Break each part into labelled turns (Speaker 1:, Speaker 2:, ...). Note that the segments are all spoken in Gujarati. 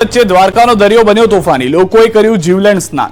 Speaker 1: વચ્ચે દ્વારકાનો દરિયો બન્યો તોફાની, લોકોએ કર્યું જીવલેણ સ્નાન।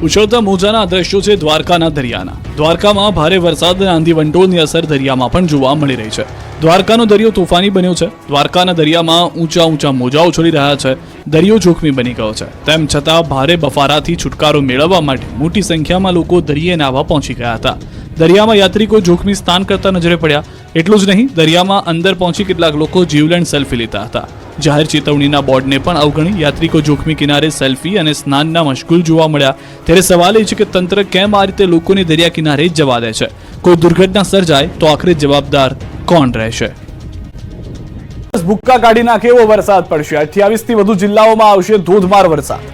Speaker 1: ઉછળતા મોજાના દ્રશ્યો છે દ્વારકાના દરિયાના। દ્વારકામાં ભારે વરસાદ અને આંધી વંટોળની અસર દરિયામાં પણ જોવા મળી રહી છે। દ્વારકાનો દરિયો તોફાની બન્યો છે। દ્વારકાના દરિયામાં ઊંચા ઊંચા મોજા ઉછળી રહ્યા છે। દરિયો જોખમી બની ગયો છે। તેમ છતાં ભારે બફારાથી છુટકારો મેળવવા માટે મોટી સંખ્યામાં લોકો દરિયે નાહવા પહોંચી ગયા હતા। દરિયામાં યાત્રિકો જોખમી સ્નાન કરતા નજરે પડ્યા। એટલું જ નહીં, દરિયામાં અંદર પહોંચી કેટલાક લોકો જીવલેણ સેલ્ફી લેતા હતા। જાહેર ચેતવણીના બોર્ડને પણ અવગણી યાત્રિકો જોખમી કિનારે સેલ્ફી અને સ્નાનના મશગુલ જોવા મળ્યા। ત્યારે સવાલ એ છે કે તંત્ર કેમ આ રીતે લોકોને દરિયા કિનારે જ જવા દે છે? કોઈ દુર્ઘટના સર્જાય તો આખરે જવાબદાર કોણ રહેશે? ભૂક્કા કાઢી નાખે એવો વરસાદ પડશે। 28 થી વધુ જિલ્લાઓમાં આવશે ધોધમાર વરસાદ।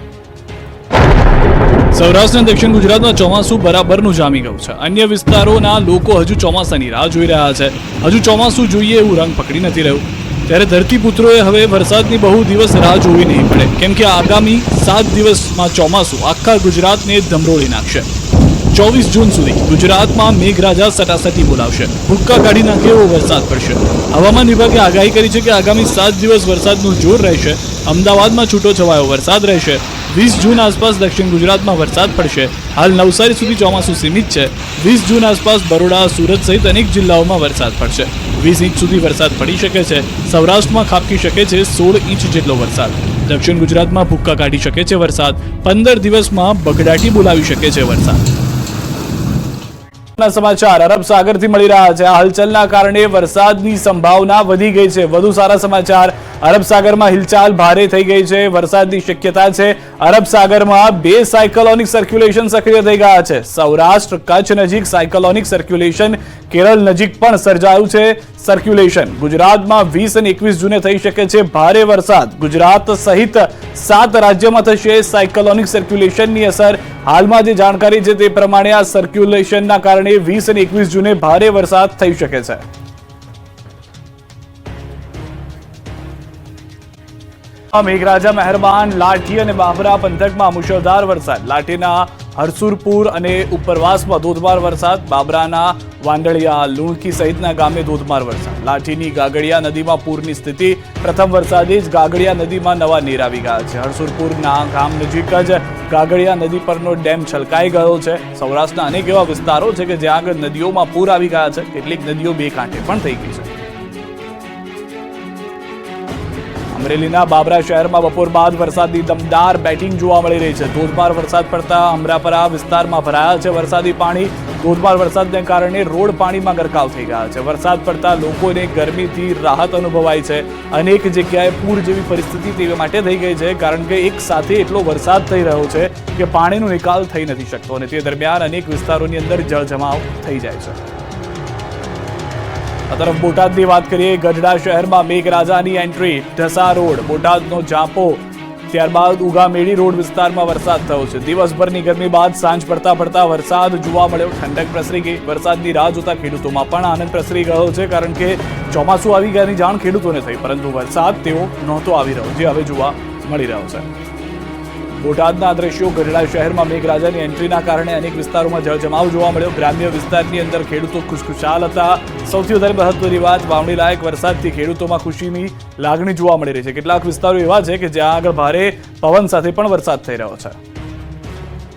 Speaker 1: સૌરાષ્ટ્ર અને દક્ષિણ ગુજરાતમાં ચોમાસું બરાબરનું જામી ગયું છે। અન્ય વિસ્તારોના લોકો હજુ ચોમાસાની રાહ જોઈ રહ્યા છે। હજુ ચોમાસું જોઈએ એવું રંગ પકડી નથી રહ્યું। ત્યારે ધરતીપુત્રોએ હવે વરસાદની બહુ દિવસ રાહ જોવી નહીં પડે, કેમ કે આગામી 7 દિવસમાં ચોમાસું આખા ગુજરાતને ધમરોળી નાખશે। 24 જૂન સુધી ગુજરાતમાં મેઘરાજા સટાસટી બોલાવશે। ભૂક્કા કાઢી નાખે એવો વરસાદ પડશે। હવામાન વિભાગે આગાહી કરી છે કે આગામી 7 દિવસ વરસાદનું જોર રહેશે। અમદાવાદમાં છૂટો છવાયો વરસાદ રહેશે। 20 જૂન આસપાસ દક્ષિણ ગુજરાતમાં વરસાદ પડશે। હાલ નવસારી સુધી ચોમાસું સીમિત છે। 20 જૂન આસપાસ બરોડા, સુરત સહિત અનેક જિલ્લાઓમાં વરસાદ પડશે। 20 ઇંચ સુધી વરસાદ પડી શકે છે। સૌરાષ્ટ્રમાં ખાબકી શકે છે 16 ઇંચ જેટલો વરસાદ। દક્ષિણ ગુજરાતમાં ભૂક્કા કાઢી શકે છે વરસાદ। 15 દિવસમાં બગડાટી બોલાવી શકે છે વરસાદ। સમાચાર અરબ સાગરથી મળી રહ્યા છે। હલચલના કારણે વરસાદની સંભાવના વધી ગઈ છે। વધુ સારા સમાચાર, અરબ સાગરમાં હિલચાલ ભારે થઈ ગઈ છે। વરસાદની શક્યતા છે। અરબ સાગરમાં 2 સાયક્લોનિક સર્ક્યુલેશન સક્રિય થઈ ગયા છે। સૌરાષ્ટ્ર કચ્છ નજીક સાયક્લોનિક સર્ક્યુલેશન, કેરળ નજીક પણ સર્જાયું છે સર્ક્યુલેશન। ગુજરાતમાં 20 અને 21 જૂને થઈ શકે છે ભારે વરસાદ। ગુજરાત સહિત 7 રાજ્યોમાં થશે સાયક્લોનિક સર્ક્યુલેશનની અસર। હાલમાં જે જાણકારી છે તે પ્રમાણે આ સર્ક્યુલેશનના કારણે 20 અને 21 જૂને ભારે વરસાદ થઈ શકે છે। મેઘરાજા મહેરબાન, લાઠી અને બાબરા પંથકમાં મુશળધાર વરસાદ। લાઠીના હરસુરપુર અને ઉપરવાસમાં ધોધમાર વરસાદ। બાબરાના વાંદળિયા, લુણકી સહિતના ગામે ધોધમાર વરસાદ। લાઠીની ગાગડિયા નદીમાં પૂરની સ્થિતિ। પ્રથમ વરસાદે જ ગાગડિયા નદીમાં નવા નીર આવી ગયા છે। હરસુરપુરના ગામ નજીક જ ગાગડિયા નદી પરનો ડેમ છલકાઈ ગયો છે। સૌરાષ્ટ્રના અનેક એવા વિસ્તારો છે કે જ્યાં આગળ નદીઓમાં પૂર આવી ગયા છે। કેટલીક નદીઓ બે કાંઠે પણ થઈ ગઈ છે। અમરેલીના બાબરા શહેરમાં બપોર બાદ વરસાદની દમદાર બેટિંગ જોવા મળી રહી છે। ધોધમાર વરસાદ પડતા અમરાપરા વિસ્તારમાં ભરાયા છે વરસાદી પાણી। ધોધમાર વરસાદને કારણે રોડ પાણીમાં ગરકાવ થઈ ગયા છે। વરસાદ પડતા લોકોને ગરમીથી રાહત અનુભવાય છે। અનેક જગ્યાએ પૂર જેવી પરિસ્થિતિ તેવા માટે થઈ ગઈ છે, કારણ કે એક સાથે એટલો વરસાદ થઈ રહ્યો છે કે પાણીનો નિકાલ થઈ નથી શકતો અને તે દરમિયાન અનેક વિસ્તારોની અંદર જળજમાવ થઈ જાય છે। આ તરફ બોટાદની વાત કરીએ, ગઢડા શહેરમાં મેઘરાજાની એન્ટ્રી। ઢસા રોડ, બોટાદનો જાપો, ત્યારબાદ ઉગામેડી રોડ વિસ્તારમાં વરસાદ થયો છે। દિવસભરની ગરમી બાદ સાંજ પડતા વરસાદ જોવા મળ્યો। ઠંડક પ્રસરી ગઈ। વરસાદની રાહ જોતા ખેડૂતોમાં પણ આનંદ પ્રસરી ગયો છે, કારણ કે ચોમાસું આવી ગયાની જાણ ખેડૂતોને થઈ, પરંતુ વરસાદ તેઓ નહોતો આવી રહ્યો, જે હવે જોવા મળી રહ્યો છે। બોટાદના દ્રશ્યો, ગઢડા શહેરમાં મેઘરાજાની એન્ટ્રીના કારણે અનેક વિસ્તારોમાં જળજમાવ જોવા મળ્યો। ગ્રામ્ય વિસ્તારની અંદર ખેડૂતો ખુશખુશાલ હતા। સૌથી વધારે મહત્વની વાત, વાવણી લાયક વરસાદથી ખેડૂતોમાં ખુશીની લાગણી જોવા મળી રહી છે। કેટલાક વિસ્તારો એવા છે કે જ્યાં આગળ ભારે પવન સાથે પણ વરસાદ થઈ રહ્યો છે।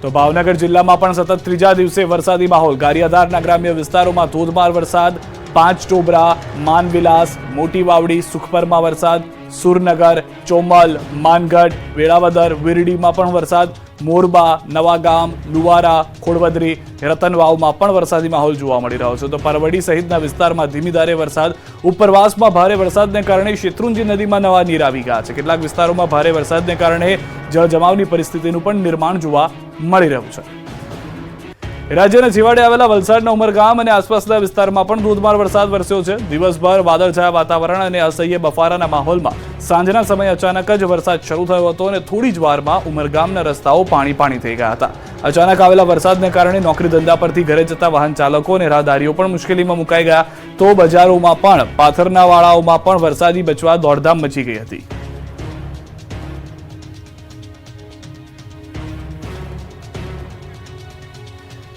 Speaker 1: તો ભાવનગર જિલ્લામાં પણ સતત ત્રીજા દિવસે વરસાદી માહોલ। ગારિયાધારના ગ્રામ્ય વિસ્તારોમાં ધોધમાર વરસાદ। 5 ટોબરા, માનવિલાસ, મોટી વાવડી, સુખપરમાં વરસાદ। સુરનગર, ચોમલ, માનગઢ, વેળાવદર, વિરડીમાં પણ વરસાદ। મોરબા, નવાગામ, લુવારા, ખોડવદરી, રતનવાવમાં પણ વરસાદી માહોલ જોવા મળી રહ્યો છે। તો પરવડી સહિતના વિસ્તારમાં ધીમી ધારે વરસાદ। ઉપરવાસમાં ભારે વરસાદને કારણે શેત્રુંજી નદીમાં નવા નીર આવી ગયા છે। કેટલાક વિસ્તારોમાં ભારે વરસાદને કારણે જળજમાવની પરિસ્થિતિનું પણ નિર્માણ જોવા મળી રહ્યું છે। રાજ્યના છેવાડે આવેલા વલસાડના ઉમરગામ અને આસપાસના વિસ્તારમાં પણ ધોધમાર વરસાદ વરસ્યો છે। દિવસભર વાદળછાયા વાતાવરણ અને અસહ્ય બફારાના માહોલમાં સાંજના સમયે અચાનક જ વરસાદ શરૂ થયો હતો અને થોડી જ વારમાં ઉમરગામના રસ્તાઓ પાણી થઈ ગયા હતા। અચાનક આવેલા વરસાદને કારણે નોકરી ધંધા પરથી ઘરે જતા વાહન ચાલકો અને રાહદારીઓ પણ મુશ્કેલીમાં મુકાઈ ગયા। તો બજારોમાં પણ, પાથરના વાળાઓમાં પણ વરસાદી બચવા દોડધામ મચી ગઈ હતી।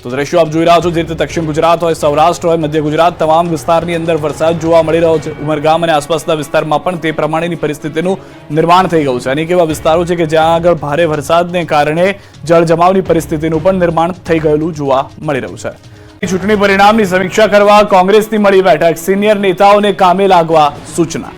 Speaker 1: તો દ્રશ્યો આપ જોઈ રહ્યા છો, જે રીતે દક્ષિણ ગુજરાત હોય, સૌરાષ્ટ્ર હોય, મધ્ય ગુજરાત, તમામ વિસ્તારની અંદર વરસાદ જોવા મળી રહ્યો છે. ઉમરગામ અને આસપાસના વિસ્તારમાં પણ તે પ્રમાણેની પરિસ્થિતિનું નિર્માણ થઈ ગયું છે. અનેક એવા વિસ્તારો છે કે જ્યાં આગળ ભારે વરસાદને કારણે જળજમાવની પરિસ્થિતિનું પણ નિર્માણ થઈ ગયેલું જોવા મળી રહ્યું છે. ચૂંટણી પરિણામની સમીક્ષા કરવા કોંગ્રેસની મળી બેઠક, સિનિયર નેતાઓને કામે લાગવા સૂચના.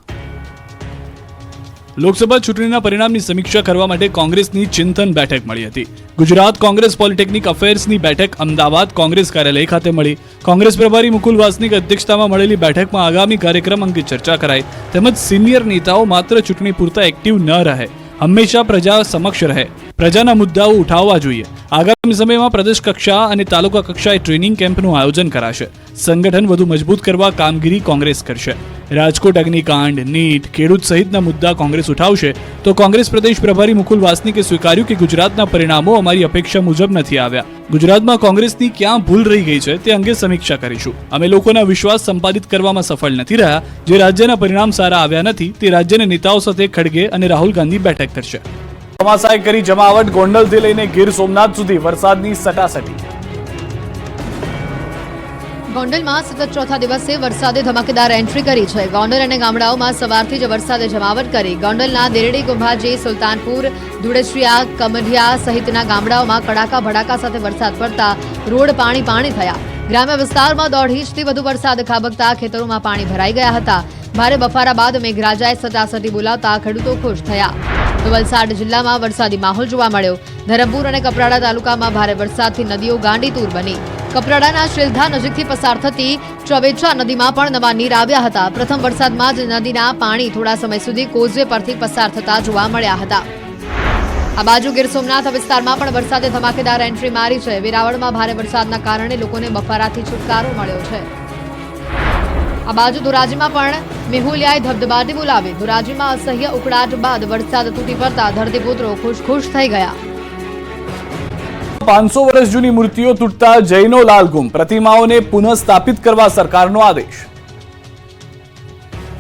Speaker 1: લોકસભા ચૂંટણીના પરિણામની સમીક્ષા કરવા માટે કોંગ્રેસની ચિંતન બેઠક મળી હતી. ગુજરાત કોંગ્રેસ પોલિટેકનિક અફેર્સની બેઠક અમદાવાદ કોંગ્રેસ કાર્યાલય ખાતે મળી. કોંગ્રેસ પ્રભારી મુકુલ વાસનિક અધ્યક્ષતામાં મળેલી બેઠકમાં આગામી કાર્યક્રમ અંગે ચર્ચા કરાઈ. તેમજ સિનિયર નેતાઓ માત્ર ચૂંટણી પૂરતા એક્ટિવ ન રહે, હંમેશા પ્રજા સમક્ષ રહે, પ્રજાના મુદ્દાઓ ઉઠાવવા જોઈએ. આગામી સમયમાં પ્રદેશ કક્ષા અને તાલુકા કક્ષાએ ટ્રેનિંગ કેમ્પનું આયોજન કરાશે. સંગઠન વધુ મજબૂત કરવા કામગીરી કોંગ્રેસ કરશે. રાજકોટ અગ્નિકાંડ, નીટ, ખેડૂત સહિતના મુદ્દા કોંગ્રેસ ઉઠાવશે. તો કોંગ્રેસ પ્રદેશ પ્રભારી મુકુલ વાસનિકે સ્વીકાર્યું કે ગુજરાતના પરિણામો અમારી અપેક્ષા મુજબ નથી આવ્યા. ગુજરાતમાં કોંગ્રેસની ક્યાં ભૂલ રહી ગઈ છે તે અંગે સમીક્ષા કરીશું. અમે લોકોના વિશ્વાસ સંપાદિત કરવામાં સફળ નથી રહ્યા. જે રાજ્યના પરિણામ સારા આવ્યા નથી તે રાજ્યના નેતાઓ સાથે ખડગે અને રાહુલ ગાંધી બેઠક કરશે. ચોમાસાએ કરી જમાવટ, ગોંડલથી લઈને ગીર સોમનાથ સુધી વરસાદની સટાસટી.
Speaker 2: ગોંડલમાં સતત ચોથા દિવસે વરસાદે ધમાકેદાર એન્ટ્રી કરી છે. ગોંડલ અને ગામડાઓમાં સવારથી જ વરસાદે જમાવટ કરી. ગોંડલના દેરડી, કુંભાજી, સુલતાનપુર, ધુડેશ્રિયા, કમઢિયા સહિતના ગામડાઓમાં કડાકા ભડાકા સાથે વરસાદ પડતા રોડ પાણી થયા. ગ્રામ્ય વિસ્તારમાં 1.5 ઇંચથી વધુ વરસાદ ખાબકતા ખેતરોમાં પાણી ભરાઈ ગયા હતા. ભારે બફારા બાદ મેઘરાજાએ સટાસટી બોલાવતા ખેડૂતો ખુશ થયા. તો વલસાડ જિલ્લામાં વરસાદી માહોલ જોવા મળ્યો. ધરમપુર અને કપરાડા તાલુકામાં ભારે વરસાદથી નદીઓ ગાંડીતૂર બની. કપરાડાના શિલધા નજીકથી પસાર થતી ચવેચા નદીમાં પણ નવા નીર આવ્યા હતા. પ્રથમ વરસાદમાં જ નદીના પાણી થોડા સમય સુધી કોઝવે પરથી પસાર થતા જોવા મળ્યા હતા. આ બાજુ ગીર સોમનાથ વિસ્તારમાં પણ વરસાદે ધમાકેદાર એન્ટ્રી મારી છે. વેરાવળમાં ભારે વરસાદના કારણે લોકોને બફારાથી છુટકારો મળ્યો છે. આ બાજુ ધોરાજીમાં પણ મેહુલિયાએ ધબધબાટી બોલાવી. ધોરાજીમાં અસહ્ય ઉકળાટ બાદ વરસાદ તૂટી પડતા ધરતીપુત્રો ખુશ થઈ ગયા.
Speaker 1: 500 વર્ષ જૂની મૂર્તિઓ તૂટતા જૈનો લાલગુમ, પ્રતિમાઓને પુનઃસ્થાપિત કરવા સરકારનો આદેશ.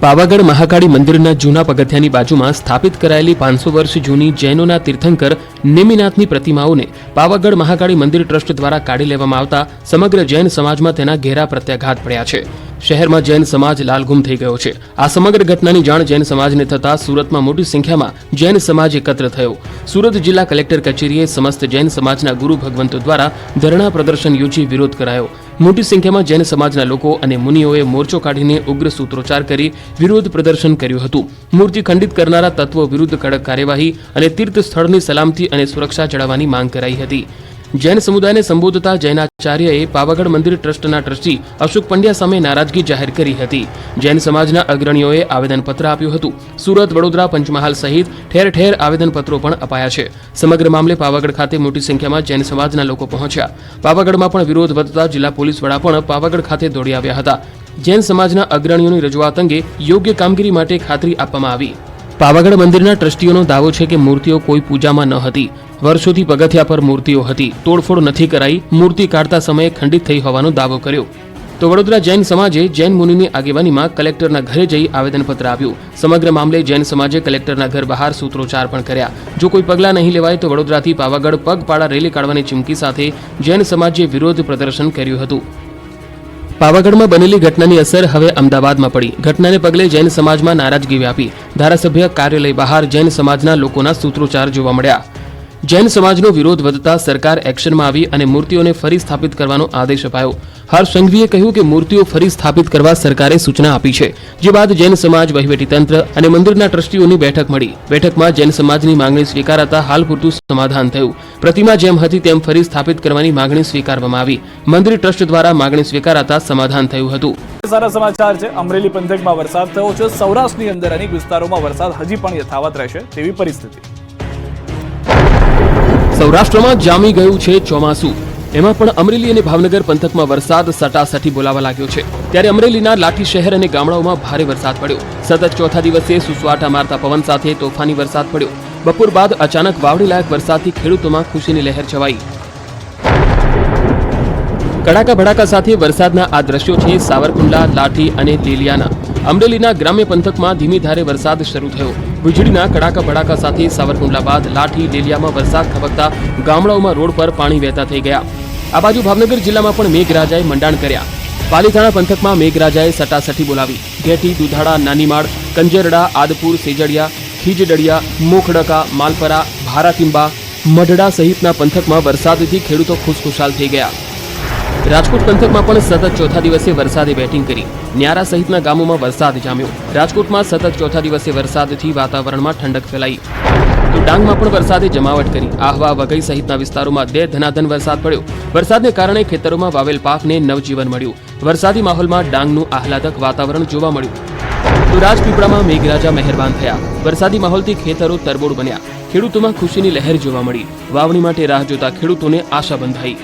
Speaker 3: પાવાગઢ મહાકાળી મંદિરના જૂના પગથિયાની બાજુમાં સ્થાપિત કરાયેલી 500 વર્ષ જૂની જૈનોના તીર્થંકર નેમિનાથની પ્રતિમાઓને પાવાગઢ મહાકાળી મંદિર ટ્રસ્ટ દ્વારા કાઢી લેવામાં આવતા સમગ્ર જૈન સમાજમાં તેના ઘેરા પ્રત્યાઘાત પડ્યા છે. શહેરમાં જૈન સમાજ લાલઘુમ થઈ ગયો છે. આ સમગ્ર ઘટનાની જાણ જૈન સમાજને થતા સુરતમાં મોટી સંખ્યામાં જૈન સમાજ એકત્ર થયો. સુરત જિલ્લા કલેક્ટર કચેરીએ સમસ્ત જૈન સમાજના ગુરુ ભગવંતો દ્વારા ધરણા પ્રદર્શન યોજી વિરોધ કરાયો. મોટી સંખ્યામાં જૈન સમાજના લોકો અને મુનિઓએ મોરચો કાઢીને ઉગ્ર સૂત્રોચ્ચાર કરી વિરોધ પ્રદર્શન કર્યું હતું. મૂર્તિ ખંડિત કરનારા તત્વો વિરુદ્ધ કડક કાર્યવાહી અને તીર્થ સ્થળની સલામતી અને સુરક્ષા જાળવવાની માંગ કરાઈ હતી. જૈન સમુદાયને સંબોધતા જૈનાચાર્યએ પાવાગઢ મંદિર ટ્રસ્ટના ટ્રસ્ટી અશોક પંડ્યા સામે નારાજગી જાહેર કરી હતી. જૈન સમાજના અગ્રણીઓએ આવેદનપત્ર આપ્યું હતું. સુરત, વડોદરા, પંચમહાલ સહિત ઠેર ઠેર આવેદનપત્રો પણ અપાયા છે. સમગ્ર મામલે પાવાગઢ ખાતે મોટી સંખ્યામાં જૈન સમાજના લોકો પહોંચ્યા. પાવાગઢમાં પણ વિરોધ વધતા જિલ્લા પોલીસ વડા પણ પાવાગઢ ખાતે દોડી આવ્યા હતા. જૈન સમાજના અગ્રણીઓની રજૂઆત અંગે યોગ્ય કામગીરી માટે ખાતરી આપવામાં આવી. પાવાગઢ મંદિરના ટ્રસ્ટીઓનો દાવો છે કે મૂર્તિઓ કોઈ પૂજામાં ન હતી. વર્ષોથી પગથિયા પર મૂર્તિઓ હતી. તોડફોડ નથી કરાઈ. મૂર્તિ કાઢતા સમયે ખંડિત થઈ હોવાનો દાવો કર્યો. તો વડોદરા જૈન સમાજે જૈન મુનિની આગેવાનીમાં કલેક્ટરના ઘરે જઈ આવેદનપત્ર આપ્યું. સમગ્ર મામલે જૈન સમાજે કલેક્ટરના ઘર બહાર સૂત્રોચ્ચાર પણ કર્યા. જો કોઈ પગલાં નહીં લેવાય તો વડોદરાથી પાવાગઢ પગપાળા રેલી કાઢવાની ચીમકી સાથે જૈન સમાજે વિરોધ પ્રદર્શન કર્યું હતું. પાવાગઢમાં બનેલી ઘટનાની અસર હવે અમદાવાદમાં પડી. ઘટનાને પગલે જૈન સમાજમાં નારાજગી વ્યાપી. ધારાસભ્ય કાર્યાલય બહાર જૈન સમાજના લોકોના સૂત્રોચ્ચાર જોવા મળ્યા. જૈન સમાજનો વિરોધ વધતા સરકાર એક્શનમાં આવી અને મૂર્તિઓને ફરી સ્થાપિત કરવાનો આદેશ અપાયો. હર્ષ સંઘવીએ કહ્યું કે મૂર્તિઓ ફરી સ્થાપિત કરવા સરકારે સૂચના આપી છે. જે બાદ જૈન સમાજ, વહીવટીતંત્ર અને મંદિરના ટ્રસ્ટીઓની બેઠક મળી. બેઠકમાં જૈન સમાજની માંગણી સ્વીકારાતા હાલ પૂરતું સમાધાન થયું. પ્રતિમા જેમ હતી તેમ ફરી સ્થાપિત કરવાની માંગણી સ્વીકારવામાં આવી. મંદિર ટ્રસ્ટ દ્વારા માંગણી સ્વીકારાતા સમાધાન થયું હતું.
Speaker 1: સારા સમાચાર છે. અમરેલી પંથકમાં વરસાદ થયો છે. સૌરાષ્ટ્રની અંદર અનેક વિસ્તારોમાં વરસાદ હજી પણ યથાવત રહેશે તેવી પરિસ્થિતિ.
Speaker 3: સૌરાષ્ટ્રમાં જામી ગયું છે ચોમાસું. એમાં પણ અમરેલી અને ભાવનગર પંથકમાં વરસાદ સટાસટી બોલાવા લાગ્યો છે. ત્યારે અમરેલીના લાઠી શહેર અને ગામડાઓમાં ભારે વરસાદ પડ્યો. સતત ચોથા દિવસે સુસવાટા મારતા પવન સાથે તોફાની વરસાદ પડ્યો. બપોર બાદ અચાનક વાવડી લાયક વરસાદથી ખેડૂતોમાં ખુશીની લહેર છવાઈ. કડાકા ભડાકા સાથે વરસાદના આ દ્રશ્યો છે સાવરકુંડલા, લાઠી અને લીલિયાના. અમરેલીના ગ્રામ્ય પંથકમાં ધીમી ધારે વરસાદ શરૂ થયો. વીજળીના કડાકા ભડાકા સાથે સાવરકુંડલા બાદ લાઠી, લીલિયામાં વરસાદ ખબકતા ગામડાઓમાં રોડ પર પાણી વહેતા થઈ ગયા. આ બાજુ ભાવનગર જિલ્લામાં પણ મેઘરાજાએ મંડાણ કર્યા. પાલીતાણા પંથકમાં મેઘરાજાએ સટાસટી બોલાવી. ઘેટી, દુધાળા, નાનીમાળ, કંજરડા, આદપુર, સેજડિયા, ખીજડડિયા, મોખડકા, માલપરા, ભારાતિંબા, મઢડા સહિતના પંથકમાં વરસાદથી ખેડૂતો ખુશખુશાલ થઈ ગયા. રાજકોટ પંથકમાં પણ સતત ચોથા દિવસે વરસાદે બેટિંગ કરી. ન્યારા સહિતના ગામોમાં વરસાદ જામ્યો. રાજકોટમાં સતત ચોથા દિવસે વરસાદથી વાતાવરણમાં ઠંડક ફેલાઈ. તો ડાંગમાં પણ વરસાદે જમાવટ કરી. આહવા, વઘઈ સહિતના વિસ્તારોમાં ધનાધન વરસાદ પડ્યો. વરસાદને કારણે ખેતરોમાં વાવેલ પાકને નવજીવન મળ્યું. વરસાદી માહોલમાં ડાંગનું આહલાદક વાતાવરણ જોવા મળ્યું. તો રાજપીપળામાં મેઘરાજા મહેરબાન થયા. વરસાદી માહોલથી ખેતરો તરબોળ બન્યા. ખેડૂતોમાં ખુશીની લહેર જોવા મળી. વાવણી માટે રાહ જોતા ખેડૂતોને આશા બંધાઈ.